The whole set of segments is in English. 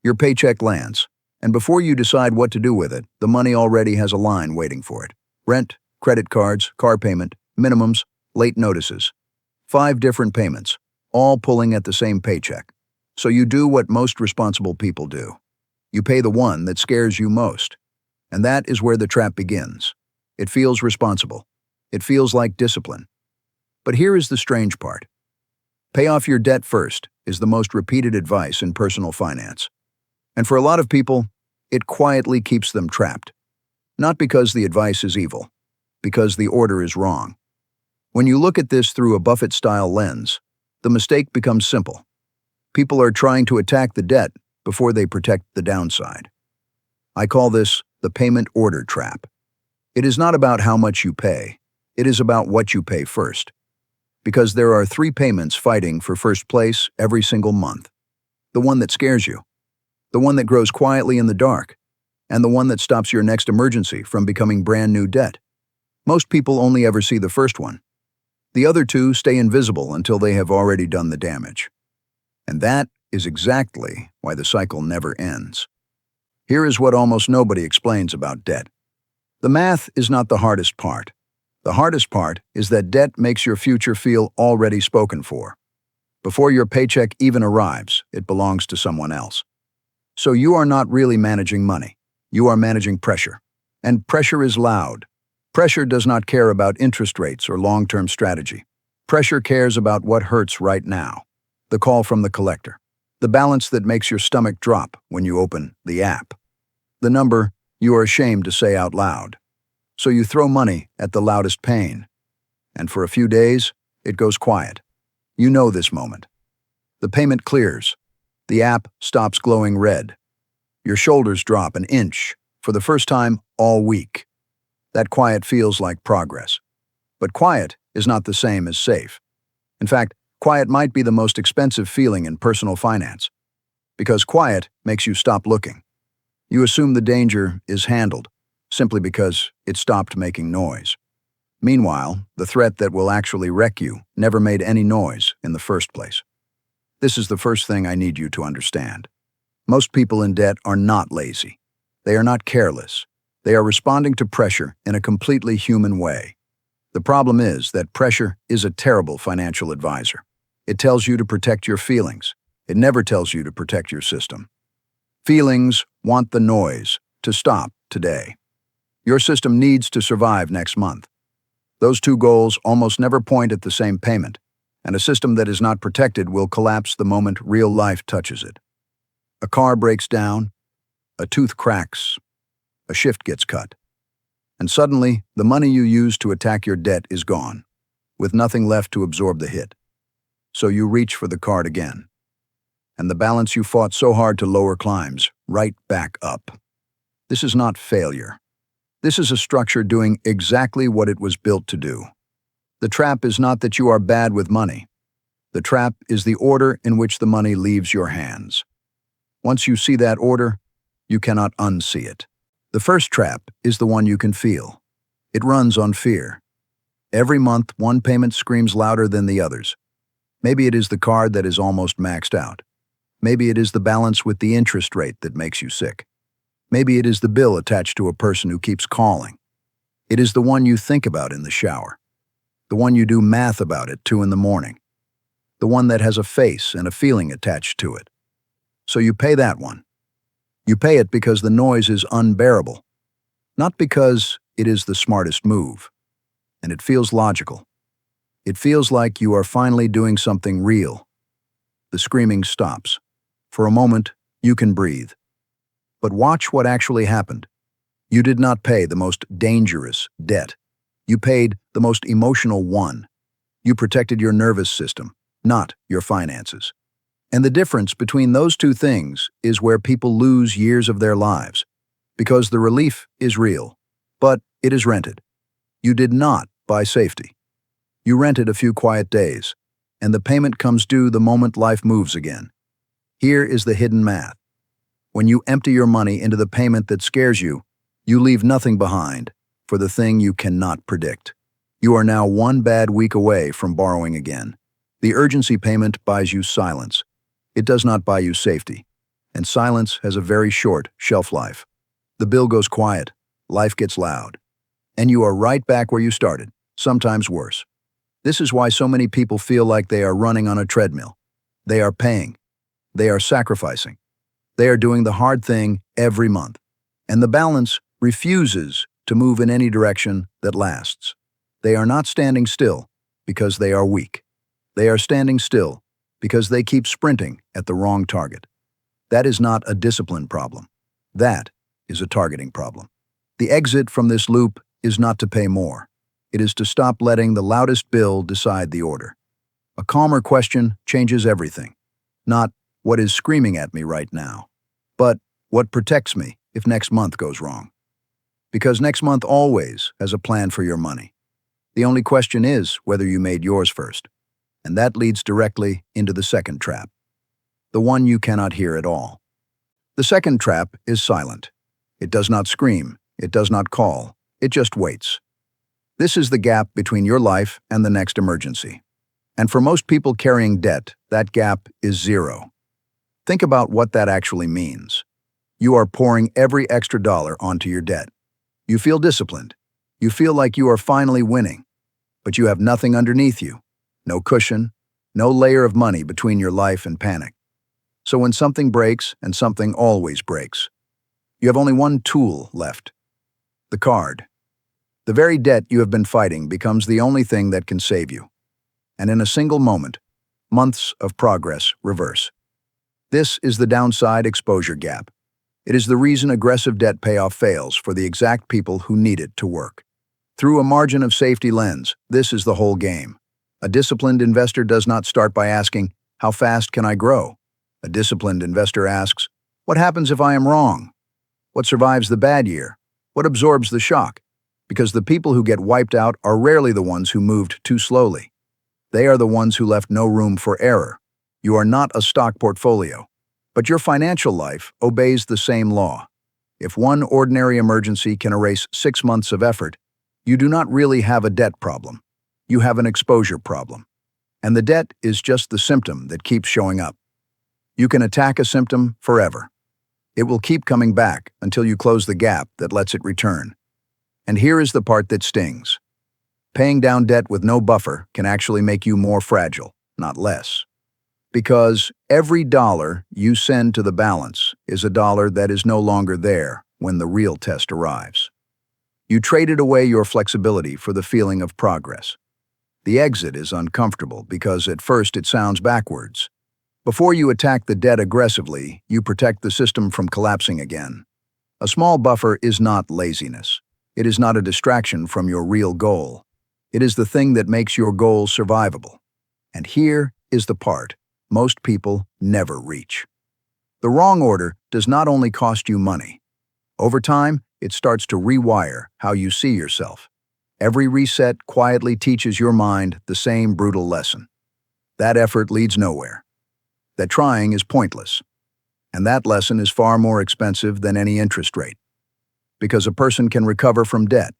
Your paycheck lands, and before you decide what to do with it, the money already has a line waiting for it. Rent, credit cards, car payment, minimums, late notices. 5 different payments, all pulling at the same paycheck. So you do what most responsible people do. You pay the one that scares you most. And that is where the trap begins. It feels responsible. It feels like discipline. But here is the strange part. Pay off your debt first is the most repeated advice in personal finance. And for a lot of people, it quietly keeps them trapped. Not because the advice is evil, because the order is wrong. When you look at this through a Buffett-style lens, the mistake becomes simple. People are trying to attack the debt before they protect the downside. I call this the payment order trap. It is not about how much you pay. It is about what you pay first. Because there are 3 payments fighting for first place every single month. The one that scares you, the one that grows quietly in the dark, and the one that stops your next emergency from becoming brand new debt. Most people only ever see the first one. The other 2 stay invisible until they have already done the damage. And that is exactly why the cycle never ends. Here is what almost nobody explains about debt. The math is not the hardest part. The hardest part is that debt makes your future feel already spoken for. Before your paycheck even arrives, it belongs to someone else. So you are not really managing money. You are managing pressure. And pressure is loud. Pressure does not care about interest rates or long-term strategy. Pressure cares about what hurts right now. The call from the collector. The balance that makes your stomach drop when you open the app. The number you are ashamed to say out loud. So you throw money at the loudest pain. And for a few days, it goes quiet. You know this moment. The payment clears. The app stops glowing red. Your shoulders drop an inch for the first time all week. That quiet feels like progress. But quiet is not the same as safe. In fact, quiet might be the most expensive feeling in personal finance. Because quiet makes you stop looking. You assume the danger is handled, simply because it stopped making noise. Meanwhile, the threat that will actually wreck you never made any noise in the first place. This is the first thing I need you to understand. Most people in debt are not lazy. They are not careless. They are responding to pressure in a completely human way. The problem is that pressure is a terrible financial advisor. It tells you to protect your feelings. It never tells you to protect your system. Feelings want the noise to stop today. Your system needs to survive next month. Those 2 goals almost never point at the same payment, and a system that is not protected will collapse the moment real life touches it. A car breaks down, a tooth cracks, a shift gets cut, and suddenly the money you used to attack your debt is gone, with nothing left to absorb the hit. So you reach for the card again, and the balance you fought so hard to lower climbs right back up. This is not failure. This is a structure doing exactly what it was built to do. The trap is not that you are bad with money. The trap is the order in which the money leaves your hands. Once you see that order, you cannot unsee it. The first trap is the one you can feel. It runs on fear. Every month, one payment screams louder than the others. Maybe it is the card that is almost maxed out. Maybe it is the balance with the interest rate that makes you sick. Maybe it is the bill attached to a person who keeps calling. It is the one you think about in the shower. The one you do math about at 2 in the morning. The one that has a face and a feeling attached to it. So you pay that one. You pay it because the noise is unbearable, not because it is the smartest move. And it feels logical. It feels like you are finally doing something real. The screaming stops. For a moment, you can breathe. But watch what actually happened. You did not pay the most dangerous debt. You paid the most emotional one. You protected your nervous system, not your finances. And the difference between those 2 things is where people lose years of their lives. Because the relief is real, but it is rented. You did not buy safety. You rented a few quiet days, and the payment comes due the moment life moves again. Here is the hidden math. When you empty your money into the payment that scares you, you leave nothing behind for the thing you cannot predict. You are now 1 bad week away from borrowing again. The urgency payment buys you silence. It does not buy you safety. And silence has a very short shelf life. The bill goes quiet, life gets loud, and you are right back where you started, sometimes worse. This is why so many people feel like they are running on a treadmill. They are paying. They are sacrificing. They are doing the hard thing every month. And the balance refuses to move in any direction that lasts. They are not standing still because they are weak. They are standing still because they keep sprinting at the wrong target. That is not a discipline problem. That is a targeting problem. The exit from this loop is not to pay more. It is to stop letting the loudest bill decide the order. A calmer question changes everything. Not what is screaming at me right now, but what protects me if next month goes wrong. Because next month always has a plan for your money. The only question is whether you made yours first. And that leads directly into the second trap, the one you cannot hear at all. The second trap is silent. It does not scream, it does not call, it just waits. This is the gap between your life and the next emergency. And for most people carrying debt, that gap is zero. Think about what that actually means. You are pouring every extra dollar onto your debt. You feel disciplined. You feel like you are finally winning. But you have nothing underneath you. No cushion, no layer of money between your life and panic. So when something breaks, and something always breaks, you have only one tool left: the card. The very debt you have been fighting becomes the only thing that can save you. And in a single moment, months of progress reverse. This is the downside exposure gap. It is the reason aggressive debt payoff fails for the exact people who need it to work. Through a margin of safety lens, this is the whole game. A disciplined investor does not start by asking, "How fast can I grow?" A disciplined investor asks, "What happens if I am wrong? What survives the bad year? What absorbs the shock?" Because the people who get wiped out are rarely the ones who moved too slowly. They are the ones who left no room for error. You are not a stock portfolio, but your financial life obeys the same law. If one ordinary emergency can erase 6 months of effort, you do not really have a debt problem. You have an exposure problem. And the debt is just the symptom that keeps showing up. You can attack a symptom forever. It will keep coming back until you close the gap that lets it return. And here is the part that stings. Paying down debt with no buffer can actually make you more fragile, not less. Because every dollar you send to the balance is a dollar that is no longer there when the real test arrives. You traded away your flexibility for the feeling of progress. The exit is uncomfortable because at first it sounds backwards. Before you attack the debt aggressively, you protect the system from collapsing again. A small buffer is not laziness. It is not a distraction from your real goal. It is the thing that makes your goal survivable. And here is the part most people never reach. The wrong order does not only cost you money. Over time, it starts to rewire how you see yourself. Every reset quietly teaches your mind the same brutal lesson. That effort leads nowhere. That trying is pointless. And that lesson is far more expensive than any interest rate. Because a person can recover from debt.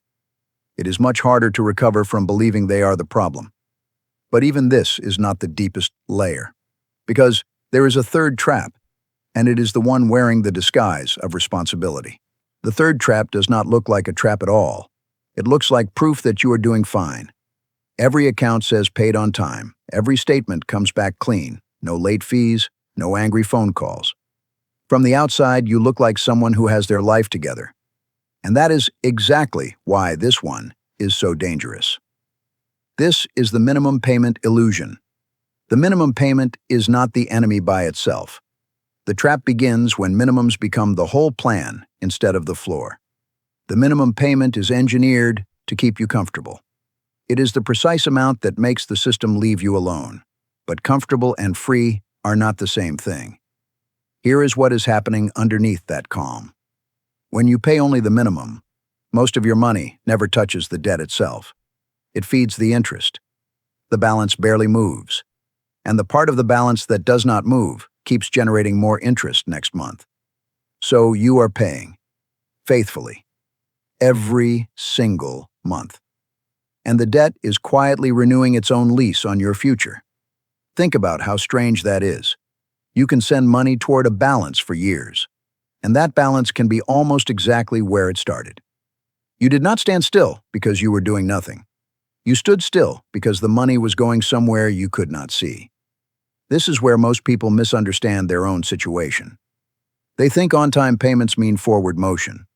It is much harder to recover from believing they are the problem. But even this is not the deepest layer. Because there is a third trap, and it is the one wearing the disguise of responsibility. The third trap does not look like a trap at all. It looks like proof that you are doing fine. Every account says paid on time. Every statement comes back clean. No late fees, no angry phone calls. From the outside, you look like someone who has their life together. And that is exactly why this one is so dangerous. This is the minimum payment illusion. The minimum payment is not the enemy by itself. The trap begins when minimums become the whole plan instead of the floor. The minimum payment is engineered to keep you comfortable. It is the precise amount that makes the system leave you alone. But comfortable and free are not the same thing. Here is what is happening underneath that calm. When you pay only the minimum, most of your money never touches the debt itself. It feeds the interest. The balance barely moves. And the part of the balance that does not move keeps generating more interest next month. So you are paying, faithfully, every single month. And the debt is quietly renewing its own lease on your future. Think about how strange that is. You can send money toward a balance for years, and that balance can be almost exactly where it started. You did not stand still because you were doing nothing. You stood still because the money was going somewhere you could not see. This is where most people misunderstand their own situation. They think on-time payments mean forward motion,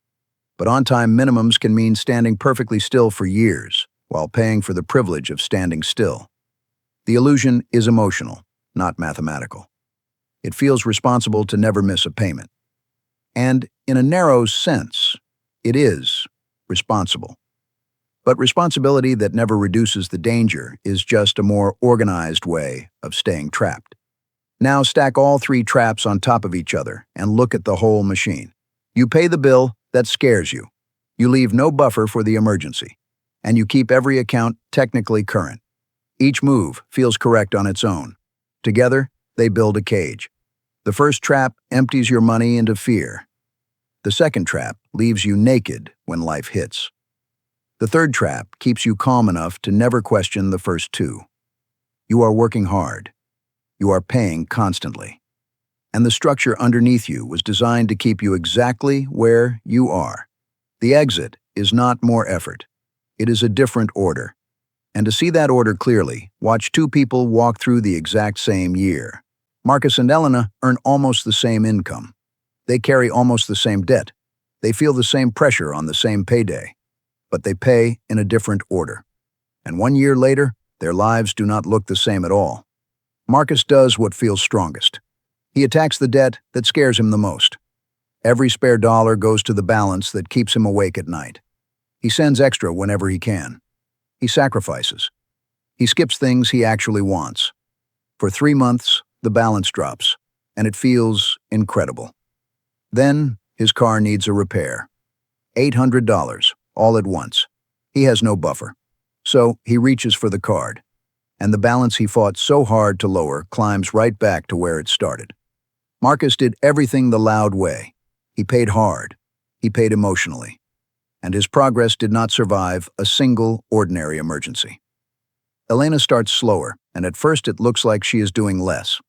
but on-time minimums can mean standing perfectly still for years while paying for the privilege of standing still. The illusion is emotional, not mathematical. It feels responsible to never miss a payment. And in a narrow sense, it is responsible. But responsibility that never reduces the danger is just a more organized way of staying trapped. Now stack all three traps on top of each other and look at the whole machine. You pay the bill that scares you. You leave no buffer for the emergency. And you keep every account technically current. Each move feels correct on its own. Together, they build a cage. The first trap empties your money into fear. The second trap leaves you naked when life hits. The third trap keeps you calm enough to never question the first two. You are working hard. You are paying constantly. And the structure underneath you was designed to keep you exactly where you are. The exit is not more effort. It is a different order. And to see that order clearly, watch two people walk through the exact same year. Marcus and Elena earn almost the same income. They carry almost the same debt. They feel the same pressure on the same payday. But they pay in a different order. And 1 year later, their lives do not look the same at all. Marcus does what feels strongest. He attacks the debt that scares him the most. Every spare dollar goes to the balance that keeps him awake at night. He sends extra whenever he can. He sacrifices. He skips things he actually wants. For 3 months, the balance drops, and it feels incredible. Then, his car needs a repair. $800, all at once. He has no buffer. So, he reaches for the card. And the balance he fought so hard to lower climbs right back to where it started. Marcus did everything the loud way. He paid hard. He paid emotionally. And his progress did not survive a single ordinary emergency. Elena starts slower, and at first it looks like she is doing less.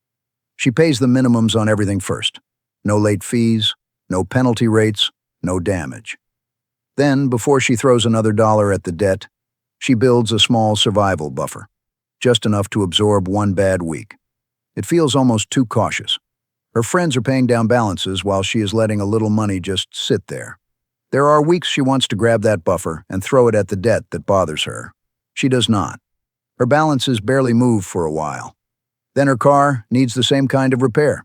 She pays the minimums on everything first. No late fees, no penalty rates, no damage. Then, before she throws another dollar at the debt, she builds a small survival buffer. Just enough to absorb 1 bad week. It feels almost too cautious. Her friends are paying down balances while she is letting a little money just sit there. There are weeks she wants to grab that buffer and throw it at the debt that bothers her. She does not. Her balances barely move for a while. Then her car needs the same kind of repair.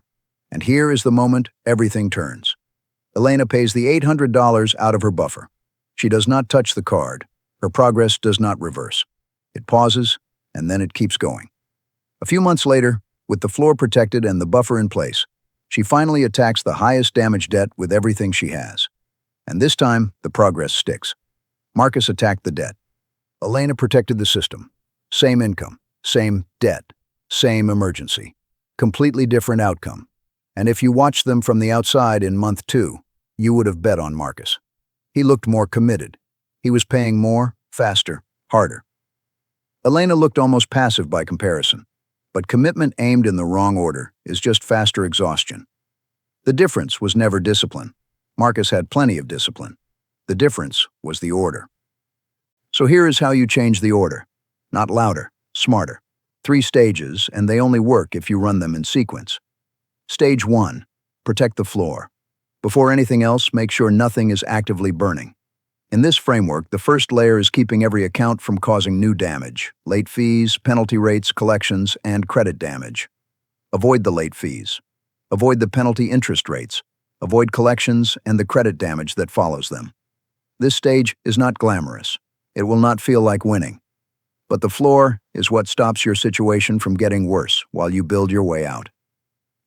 And here is the moment everything turns. Elena pays the $800 out of her buffer. She does not touch the card. Her progress does not reverse. It pauses, and then it keeps going. A few months later, with the floor protected and the buffer in place, she finally attacks the highest damage debt with everything she has. And this time, the progress sticks. Marcus attacked the debt. Elena protected the system. Same income, same debt, same emergency. Completely different outcome. And if you watched them from the outside in month 2, you would have bet on Marcus. He looked more committed. He was paying more, faster, harder. Elena looked almost passive by comparison, but commitment aimed in the wrong order is just faster exhaustion. The difference was never discipline. Marcus had plenty of discipline. The difference was the order. So here is how you change the order. Not louder, smarter. 3 stages, and they only work if you run them in sequence. Stage 1, protect the floor. Before anything else, make sure nothing is actively burning. In this framework, the first layer is keeping every account from causing new damage, late fees, penalty rates, collections, and credit damage. Avoid the late fees. Avoid the penalty interest rates. Avoid collections and the credit damage that follows them. This stage is not glamorous. It will not feel like winning. But the floor is what stops your situation from getting worse while you build your way out.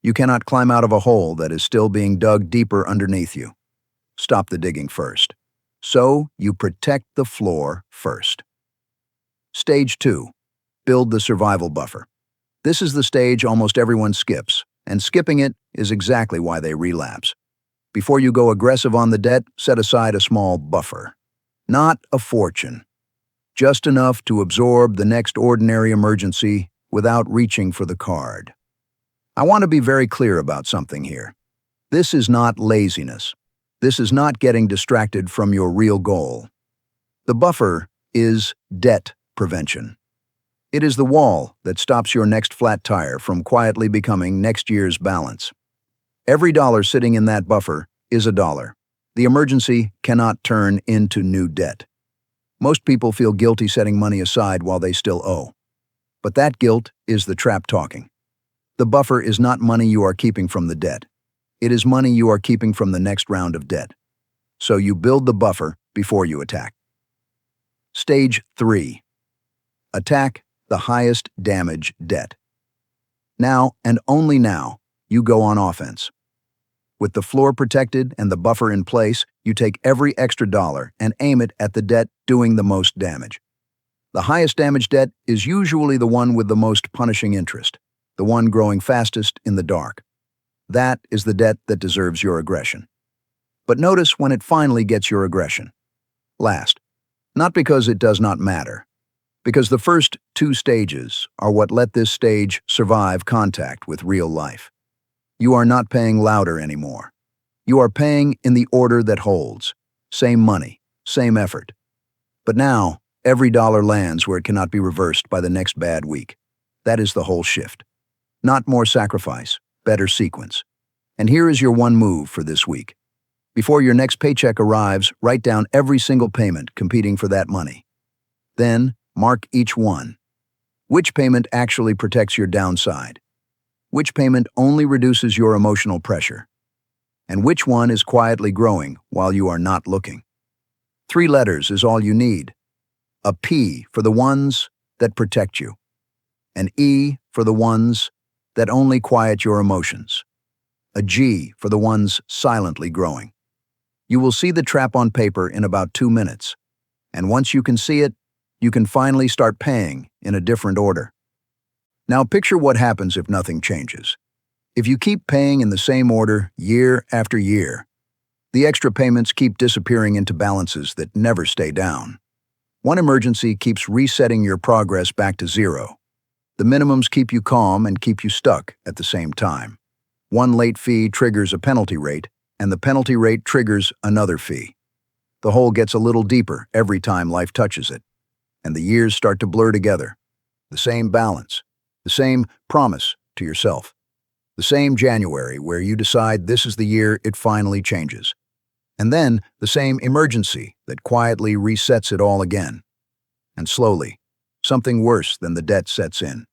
You cannot climb out of a hole that is still being dug deeper underneath you. Stop the digging first. So, you protect the floor first. Stage 2. Build the survival buffer. This is the stage almost everyone skips, and skipping it is exactly why they relapse. Before you go aggressive on the debt, set aside a small buffer. Not a fortune. Just enough to absorb the next ordinary emergency without reaching for the card. I want to be very clear about something here. This is not laziness. This is not getting distracted from your real goal. The buffer is debt prevention. It is the wall that stops your next flat tire from quietly becoming next year's balance. Every dollar sitting in that buffer is a dollar. The emergency cannot turn into new debt. Most people feel guilty setting money aside while they still owe. But that guilt is the trap talking. The buffer is not money you are keeping from the debt. It is money you are keeping from the next round of debt. So you build the buffer before you attack. Stage 3. Attack the highest damage debt. Now, and only now, you go on offense. With the floor protected and the buffer in place, you take every extra dollar and aim it at the debt doing the most damage. The highest damage debt is usually the one with the most punishing interest, the one growing fastest in the dark. That is the debt that deserves your aggression. But notice when it finally gets your aggression. Last. Not because it does not matter, because the first 2 stages are what let this stage survive contact with real life. You are not paying louder anymore. You are paying in the order that holds. Same money, same effort. But now, every dollar lands where it cannot be reversed by the next bad week. That is the whole shift. Not more sacrifice, better sequence. And here is your one move for this week. Before your next paycheck arrives, write down every single payment competing for that money. Then, mark each one. Which payment actually protects your downside? Which payment only reduces your emotional pressure? And which one is quietly growing while you are not looking? 3 letters is all you need. A P for the ones that protect you. An E for the ones that only quiet your emotions. A G for the ones silently growing. You will see the trap on paper in about 2 minutes. And once you can see it, you can finally start paying in a different order. Now picture what happens if nothing changes. If you keep paying in the same order year after year, the extra payments keep disappearing into balances that never stay down. One emergency keeps resetting your progress back to 0. The minimums keep you calm and keep you stuck at the same time. One late fee triggers a penalty rate, and the penalty rate triggers another fee. The hole gets a little deeper every time life touches it, and the years start to blur together. The same balance. The same promise to yourself. The same January where you decide this is the year it finally changes. And then the same emergency that quietly resets it all again. And slowly, something worse than the debt sets in.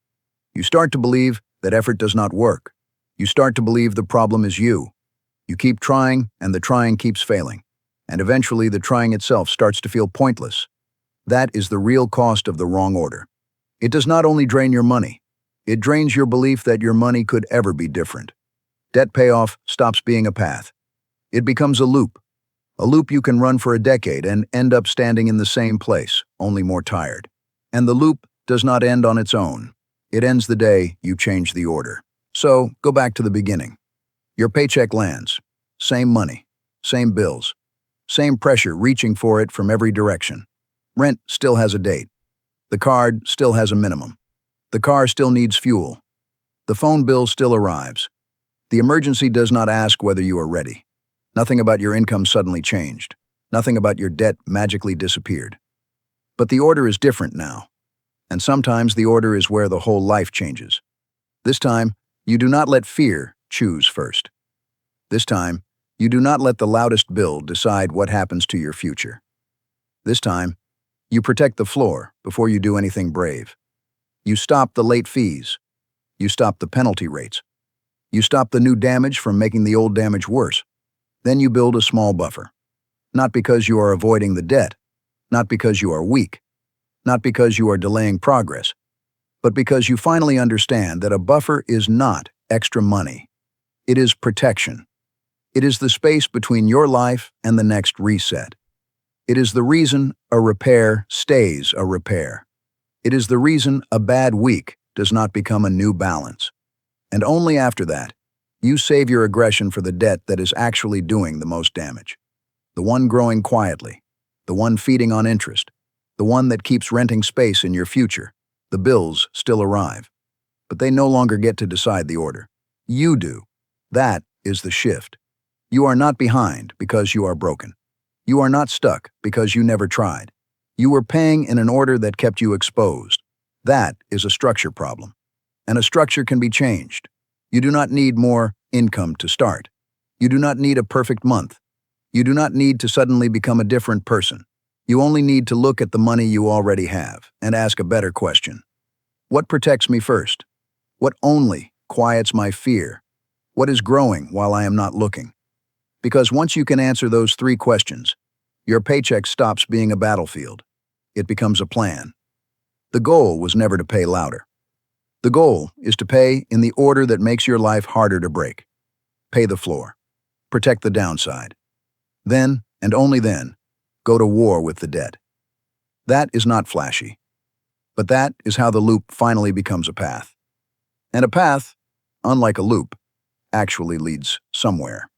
You start to believe that effort does not work. You start to believe the problem is you. You keep trying, and the trying keeps failing. And eventually the trying itself starts to feel pointless. That is the real cost of the wrong order. It does not only drain your money, it drains your belief that your money could ever be different. Debt payoff stops being a path. It becomes a loop you can run for a decade and end up standing in the same place, only more tired. And the loop does not end on its own. It ends the day you change the order. So, go back to the beginning. Your paycheck lands. Same money, same bills, same pressure reaching for it from every direction. Rent still has a date. The card still has a minimum. The car still needs fuel. The phone bill still arrives. The emergency does not ask whether you are ready. Nothing about your income suddenly changed. Nothing about your debt magically disappeared. But the order is different now. And sometimes the order is where the whole life changes. This time, you do not let fear choose first. This time, you do not let the loudest bill decide what happens to your future. This time, you protect the floor before you do anything brave. You stop the late fees. You stop the penalty rates. You stop the new damage from making the old damage worse. Then you build a small buffer. Not because you are avoiding the debt, not because you are weak, not because you are delaying progress, but because you finally understand that a buffer is not extra money. It is protection. It is the space between your life and the next reset. It is the reason a repair stays a repair. It is the reason a bad week does not become a new balance. And only after that, you save your aggression for the debt that is actually doing the most damage. The one growing quietly, the one feeding on interest, the one that keeps renting space in your future. The bills still arrive, but they no longer get to decide the order. You do. That is the shift. You are not behind because you are broken. You are not stuck because you never tried. You were paying in an order that kept you exposed. That is a structure problem. And a structure can be changed. You do not need more income to start. You do not need a perfect month. You do not need to suddenly become a different person. You only need to look at the money you already have and ask a better question. What protects me first? What only quiets my fear? What is growing while I am not looking? Because once you can answer those three questions, your paycheck stops being a battlefield. It becomes a plan. The goal was never to pay louder. The goal is to pay in the order that makes your life harder to break. Pay the floor. Protect the downside. Then, and only then, go to war with the debt. That is not flashy. But that is how the loop finally becomes a path. And a path, unlike a loop, actually leads somewhere.